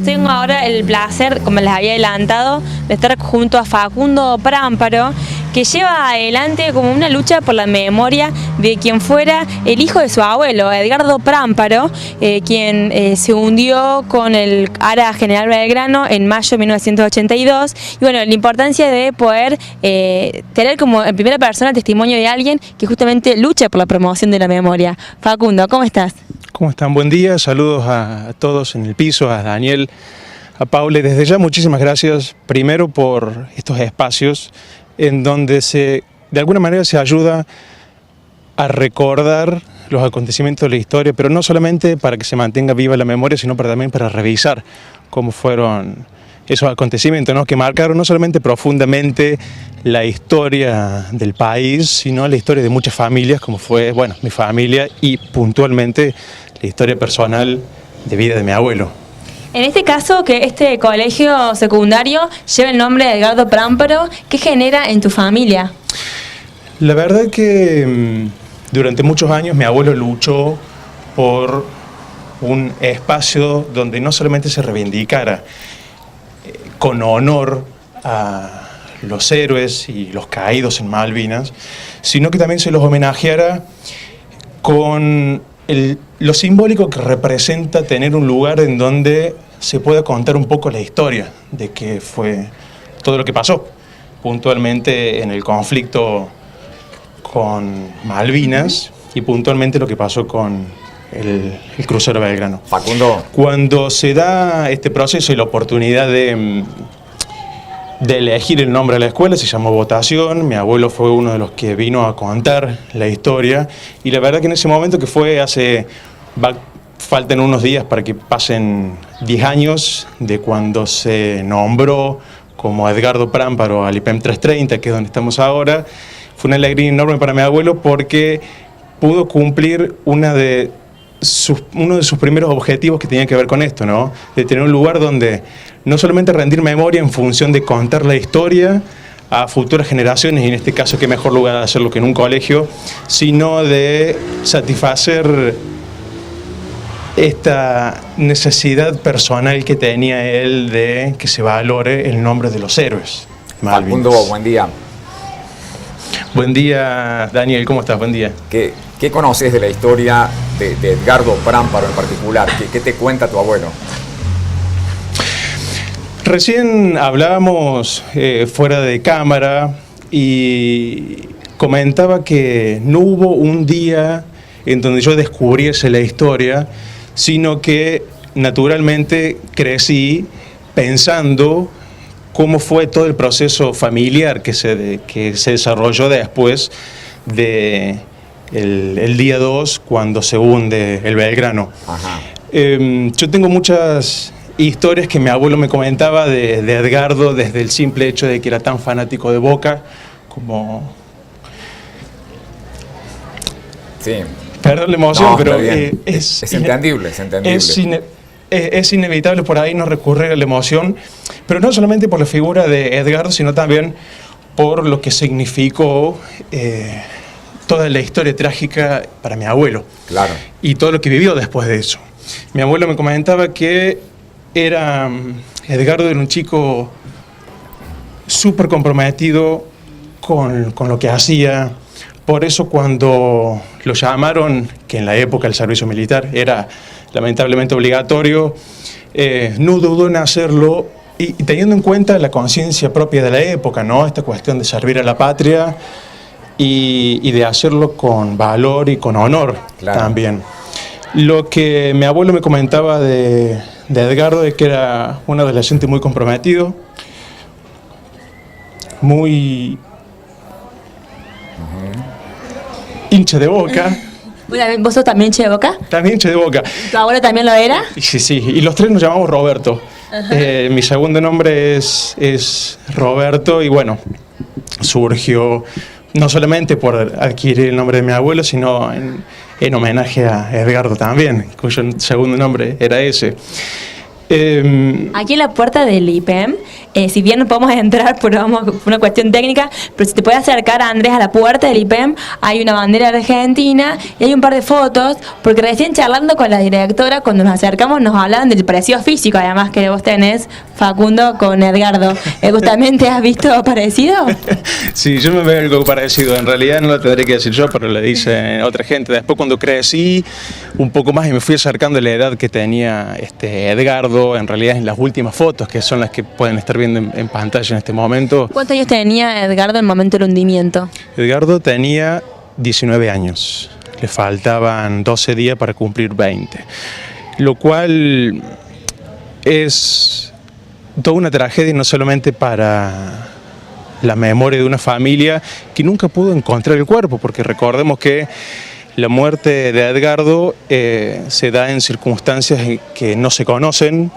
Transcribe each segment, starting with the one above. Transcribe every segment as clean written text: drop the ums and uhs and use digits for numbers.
Tengo ahora el placer, como les había adelantado, de estar junto a Facundo Prámparo, que lleva adelante como una lucha por la memoria de quien fuera el hijo de su abuelo, Edgardo Prámparo, quien se hundió con el ARA General Belgrano en mayo de 1982. Y bueno, la importancia de poder tener como en primera persona el testimonio de alguien que justamente lucha por la promoción de la memoria. Facundo, ¿cómo estás? ¿Cómo están? Buen día, saludos a todos en el piso, a Daniel, a Paule. Desde ya muchísimas gracias, primero por estos espacios en donde de alguna manera se ayuda a recordar los acontecimientos de la historia, pero no solamente para que se mantenga viva la memoria, sino también para revisar cómo fueron esos acontecimientos, ¿no? Que marcaron no solamente profundamente la historia del país, sino la historia de muchas familias, como fue, bueno, mi familia y puntualmente la historia personal de vida de mi abuelo. En este caso, que este colegio secundario lleva el nombre de Edgardo Prámparo, ¿qué genera en tu familia? La verdad que durante muchos años mi abuelo luchó por un espacio donde no solamente se reivindicara con honor a los héroes y los caídos en Malvinas, sino que también se los homenajeara con lo simbólico que representa tener un lugar en donde se pueda contar un poco la historia de qué fue todo lo que pasó, puntualmente en el conflicto con Malvinas y puntualmente lo que pasó con el crucero Belgrano. Facundo. Cuando se da este proceso y la oportunidad de elegir el nombre de la escuela, se llamó votación. Mi abuelo fue uno de los que vino a contar la historia y la verdad que en ese momento, que fue faltan unos días para que pasen 10 años de cuando se nombró como Edgardo Prámparo al IPEM 330, que es donde estamos ahora, fue una alegría enorme para mi abuelo porque pudo cumplir uno de sus primeros objetivos que tenía que ver con esto, ¿no? De tener un lugar donde no solamente rendir memoria en función de contar la historia a futuras generaciones, y en este caso qué mejor lugar de hacerlo que en un colegio, sino de satisfacer esta necesidad personal que tenía él de que se valore el nombre de los héroes. Facundo, buen día. Buen día, Daniel, ¿cómo estás? Buen día. ¿Qué conoces de la historia de Edgardo Prámparo en particular? ¿Qué te cuenta tu abuelo? Recién hablábamos fuera de cámara y comentaba que no hubo un día en donde yo descubriese la historia, sino que naturalmente crecí pensando cómo fue todo el proceso familiar que se desarrolló después de el día 2, cuando se hunde el Belgrano. Ajá. Yo tengo muchas historias que mi abuelo me comentaba de Edgardo, desde el simple hecho de que era tan fanático de Boca, como... Sí. Perdón la emoción, No, pero es entendible, es entendible. Es inevitable por ahí no recurrir a la emoción, pero no solamente por la figura de Edgardo, sino también por lo que significó toda la historia trágica para mi abuelo. Claro. Y todo lo que vivió después de eso. Mi abuelo me comentaba que Edgardo era un chico súper comprometido con lo que hacía. Por eso cuando lo llamaron, que en la época el servicio militar era lamentablemente obligatorio, no dudó en hacerlo, y teniendo en cuenta la conciencia propia de la época, ¿no? Esta cuestión de servir a la patria y de hacerlo con valor y con honor. Claro. También. Lo que mi abuelo me comentaba de Edgardo es que era un adolescente muy comprometido, muy hincha de Boca. ¿Vos sos también hincha de Boca? También hincha de Boca. ¿Tu abuelo también lo era? Sí, sí, y los tres nos llamamos Roberto. Mi segundo nombre es Roberto y bueno, surgió no solamente por adquirir el nombre de mi abuelo, sino en homenaje a Edgardo también, cuyo segundo nombre era ese. Aquí en la puerta del IPEM, si bien no podemos entrar por una cuestión técnica, pero si te puedes acercar, Andrés, a la puerta del IPEM, hay una bandera argentina y hay un par de fotos, porque recién charlando con la directora, cuando nos acercamos, nos hablaban del parecido físico, además que vos tenés, Facundo, con Edgardo. ¿Justamente has visto parecido? Sí, yo me veo algo parecido. En realidad no lo tendré que decir yo, pero lo dice otra gente. Después, cuando crecí un poco más y me fui acercando a la edad que tenía Edgardo, en realidad en las últimas fotos, que son las que pueden estar viendo en pantalla en este momento. ¿Cuántos años tenía Edgardo en el momento del hundimiento? Edgardo tenía 19 años. Le faltaban 12 días para cumplir 20. Lo cual es toda una tragedia, no solamente para la memoria de una familia que nunca pudo encontrar el cuerpo, porque recordemos que la muerte de Edgardo se da en circunstancias que no se conocen,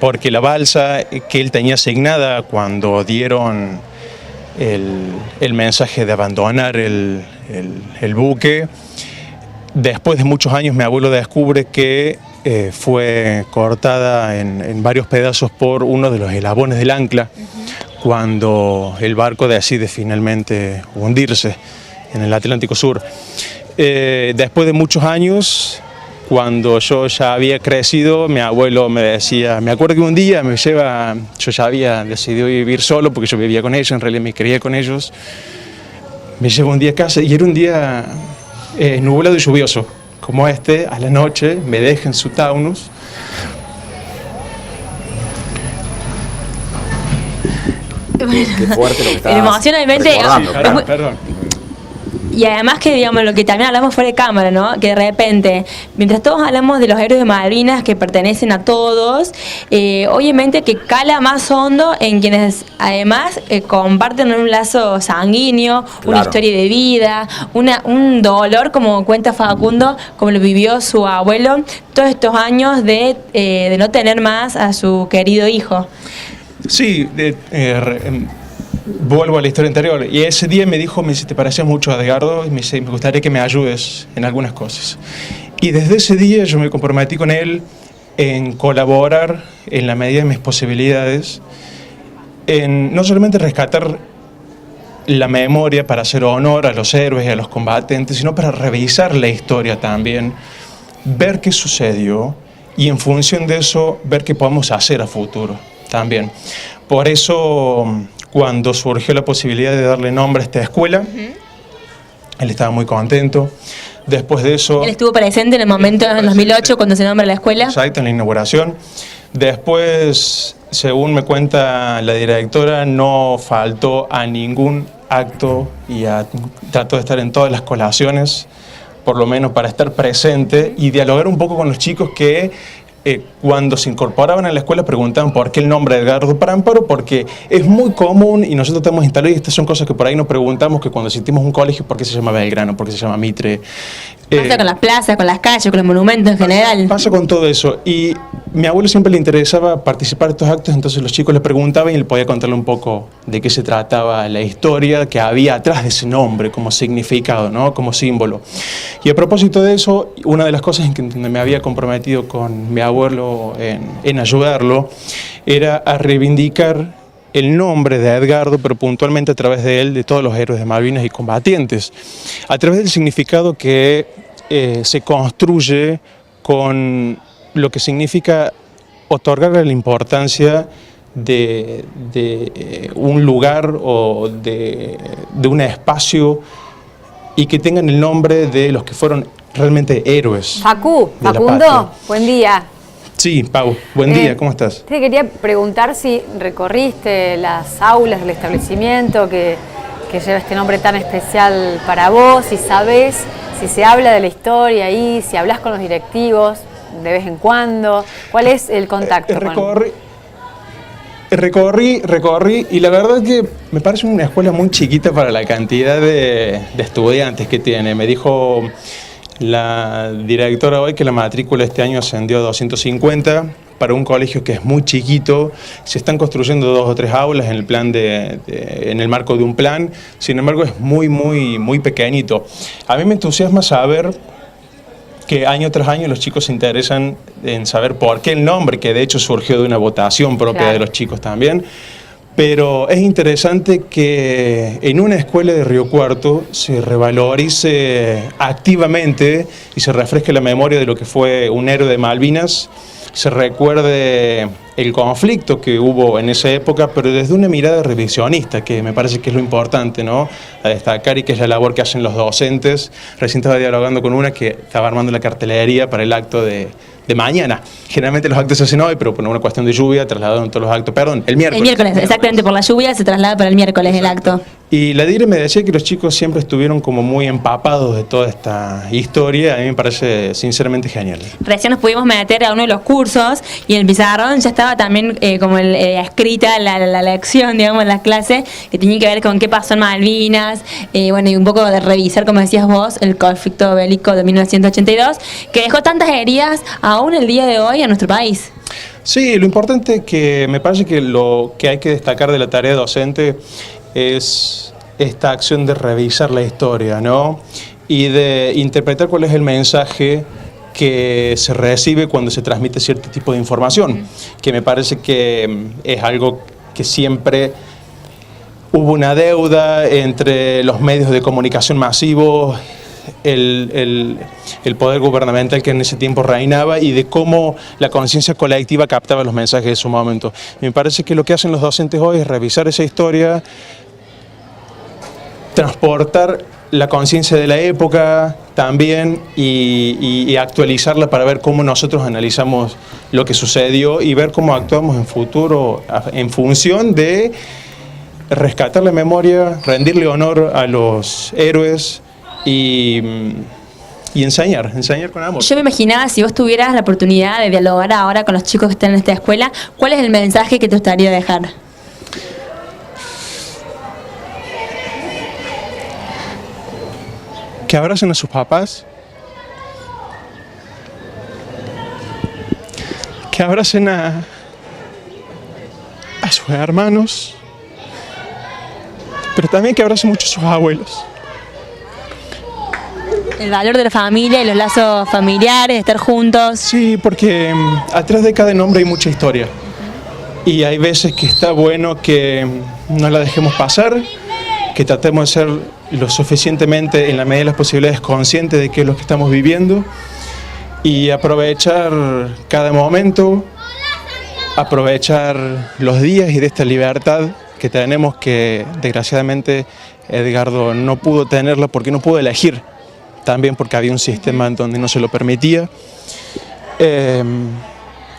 porque la balsa que él tenía asignada cuando dieron el mensaje de abandonar el buque, después de muchos años mi abuelo descubre que fue cortada en varios pedazos por uno de los eslabones del ancla, cuando el barco decide finalmente hundirse en el Atlántico Sur. Después de muchos años, cuando yo ya había crecido, mi abuelo me decía, me acuerdo que un día yo ya había decidido vivir solo porque yo vivía con ellos, en realidad me crié con ellos, me llevo un día a casa y era un día nublado y lluvioso, como a la noche me deja en su Taunus. Qué fuerte lo que estás Emocionalmente, recordando. Perdón. y además que, digamos, lo que también hablamos fuera de cámara, ¿no? Que de repente, mientras todos hablamos de los héroes de Malvinas que pertenecen a todos, obviamente que cala más hondo en quienes además comparten un lazo sanguíneo, Claro. una historia de vida, un dolor, como cuenta Facundo, como lo vivió su abuelo, todos estos años de no tener más a su querido hijo. Sí, vuelvo a la historia anterior. Y ese día me dice, te pareces mucho a Edgardo y me dice, me gustaría que me ayudes en algunas cosas. Y desde ese día yo me comprometí con él en colaborar en la medida de mis posibilidades, en no solamente rescatar la memoria para hacer honor a los héroes y a los combatentes, sino para revisar la historia también, ver qué sucedió y en función de eso ver qué podemos hacer a futuro también. Por eso, cuando surgió la posibilidad de darle nombre a esta escuela, él estaba muy contento. Después de eso... Él estuvo presente en el momento, en 2008, cuando se nombra la escuela. Exacto, en la inauguración. Después, según me cuenta la directora, no faltó a ningún acto y trató de estar en todas las colaciones, por lo menos para estar presente y dialogar un poco con los chicos que cuando se incorporaban a la escuela preguntaban por qué el nombre de Edgardo Prámparo, porque es muy común y nosotros tenemos instalado, y estas son cosas que por ahí nos preguntamos, que cuando asistimos a un colegio, ¿por qué se llama Belgrano? ¿Por qué se llama Mitre? Pasa con las plazas, con las calles, con los monumentos en general. Pasa con todo eso. Y mi abuelo siempre le interesaba participar de estos actos, entonces los chicos le preguntaban y él podía contarle un poco de qué se trataba la historia que había atrás de ese nombre, como significado, ¿no? Como símbolo. Y a propósito de eso, una de las cosas en que me había comprometido con mi abuelo en ayudarlo era a reivindicar el nombre de Edgardo, pero puntualmente a través de él, de todos los héroes de Malvinas y combatientes, a través del significado que se construye con lo que significa otorgarle la importancia de un lugar o de un espacio y que tengan el nombre de los que fueron realmente héroes. Facundo, buen día. Sí, Pau, buen día, ¿cómo estás? Te quería preguntar si recorriste las aulas del establecimiento que lleva este nombre tan especial para vos, si sabés si se habla de la historia ahí, si hablas con los directivos de vez en cuando, ¿cuál es el contacto? Recorrí y la verdad es que me parece una escuela muy chiquita para la cantidad de estudiantes que tiene. Me dijo la directora hoy que la matrícula este año ascendió a 250 para un colegio que es muy chiquito. Se están construyendo 2 o 3 aulas en el plan en el marco de un plan. Sin embargo, es muy pequeñito. A mí me entusiasma saber que año tras año los chicos se interesan en saber por qué el nombre, que de hecho surgió de una votación propia de los chicos también. Pero es interesante que en una escuela de Río Cuarto se revalorice activamente y se refresque la memoria de lo que fue un héroe de Malvinas, se recuerde el conflicto que hubo en esa época, pero desde una mirada revisionista, que me parece que es lo importante, ¿no?, a destacar, y que es la labor que hacen los docentes. Recién estaba dialogando con una que estaba armando la cartelería para el acto de mañana. Generalmente los actos se hacen hoy, pero por una cuestión de lluvia trasladaron todos los actos, perdón, el miércoles. El miércoles, exactamente, por la lluvia se traslada para el miércoles el acto. Y la dire me decía que los chicos siempre estuvieron como muy empapados de toda esta historia. A mí me parece sinceramente genial. Recién nos pudimos meter a uno de los cursos y en el pizarrón ya estaba también como escrita la lección, digamos, en la clase, que tenía que ver con qué pasó en Malvinas, bueno, y un poco de revisar, como decías vos, el conflicto bélico de 1982, que dejó tantas heridas aún el día de hoy en nuestro país. Sí, lo importante que me parece que lo que hay que destacar de la tarea docente es esta acción de revisar la historia, ¿no?, y de interpretar cuál es el mensaje que se recibe cuando se transmite cierto tipo de información, que me parece que es algo que siempre hubo una deuda entre los medios de comunicación masivos, el poder gubernamental que en ese tiempo reinaba, y de cómo la conciencia colectiva captaba los mensajes de su momento. Me parece que lo que hacen los docentes hoy es revisar esa historia, transportar la conciencia de la época también y actualizarla para ver cómo nosotros analizamos lo que sucedió y ver cómo actuamos en futuro en función de rescatar la memoria, rendirle honor a los héroes y enseñar con amor. Yo me imaginaba, si vos tuvieras la oportunidad de dialogar ahora con los chicos que están en esta escuela, ¿cuál es el mensaje que te gustaría dejar? Que abracen a sus papás, que abracen a sus hermanos, pero también que abracen mucho a sus abuelos. El valor de la familia y los lazos familiares, estar juntos. Sí, porque atrás de cada nombre hay mucha historia. Y hay veces que está bueno que no la dejemos pasar, que tratemos de ser lo suficientemente, en la medida de las posibilidades, conscientes de qué es lo que estamos viviendo y aprovechar cada momento, aprovechar los días y de esta libertad que tenemos, que desgraciadamente Edgardo no pudo tenerla porque no pudo elegir, también porque había un sistema en donde no se lo permitía,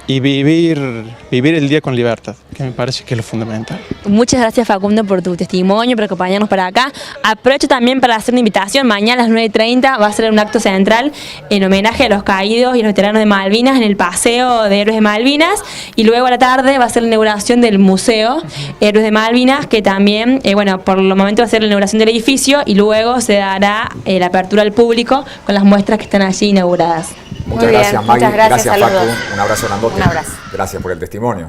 y vivir el día con libertad, que me parece que es lo fundamental. Muchas gracias, Facundo, por tu testimonio, por acompañarnos para acá. Aprovecho también para hacer una invitación. Mañana a las 9:30 va a ser un acto central en homenaje a los caídos y los veteranos de Malvinas en el Paseo de Héroes de Malvinas, y luego a la tarde va a ser la inauguración del Museo Héroes de Malvinas, que también, bueno, por el momento va a ser la inauguración del edificio y luego se dará la apertura al público con las muestras que están allí inauguradas. Muchas gracias, Maggie. Muchas gracias a los Facu. dos. Un abrazo grandote. Un abrazo. Gracias por el testimonio.